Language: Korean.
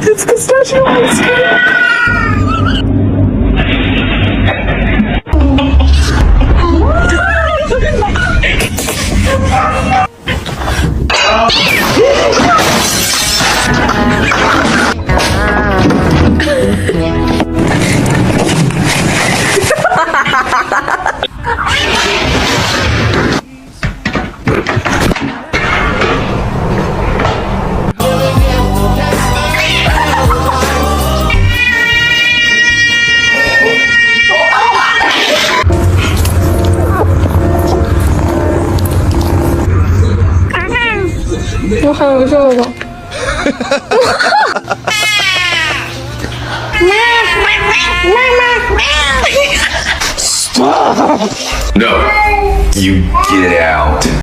It's pistachio ice cream.我还有这个。 No, you get out.